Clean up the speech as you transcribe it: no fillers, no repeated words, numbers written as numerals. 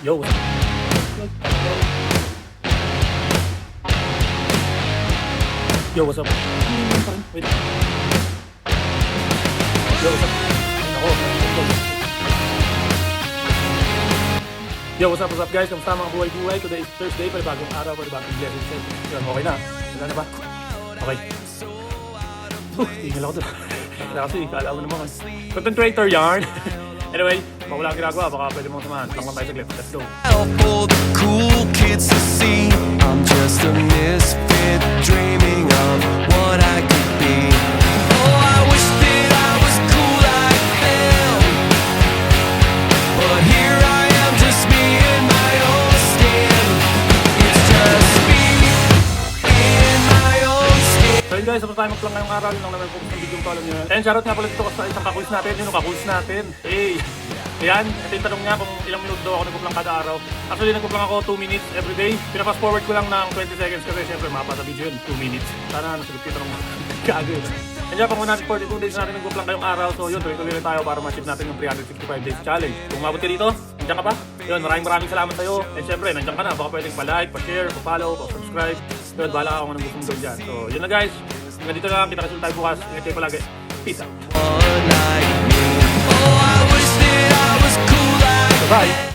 Yo, what's up? Yo, what's up? Wait. Yo, what's up? Ako. Yo, what's up guys? Kamusta mga buhay-buhay? Today is Thursday, panibagong araw, panibagong blessing set. Yan, okay na? Wala na ba? Okay. Tingil ako doon. Kasi, kala mo naman. Content creator yarn. Anyway, kung wala ang ginagawa, baka pwede mong samahan. Lang tayo saglit. Let's go. For the cool kids to see, I'm just a misfit dreaming of what I could be. Oh, I wish that I was cool like them, but here I am, just me in my own skin. It's just me in my own skin. So yun guys, tapos tayo magplang ngayong araw. Yun lang naman focus ng video ko, alam nyo yan. And shoutout nga pala dito sa isang kakulis natin. Yun yung kakulis natin. Hey! Ayan, ito yung tanong niya kung ilang minuto daw ako nagpuplang kada araw. Actually, nagpuplang ako 2 minutes everyday. Pinapass forward ko lang ng 20 seconds kasi syempre mapasa video yun, 2 minutes. Sana nasagot yung tanong mo. Gago yun. And yan, pang 142 days natin nagpuplang kayong araw. So yun, tuloy-tuloy rin tayo para ma-achieve natin yung 365 days challenge. Kung umabot ka dito, nandiyan ka pa? Yun, maraming salamat sa'yo. And syempre, nandiyan ka na. Baka pwedeng pa-like, pa-share, pa-follow, pa-subscribe. Yun, bahala ka kung anong gusto mong gawin dyan. So yun na guys. Hanggang dito lang. Kita-kasunod tayo bukas. Ingat kayo palagi. Peace out. One like me. Oh, I wish that I was cool like Bye.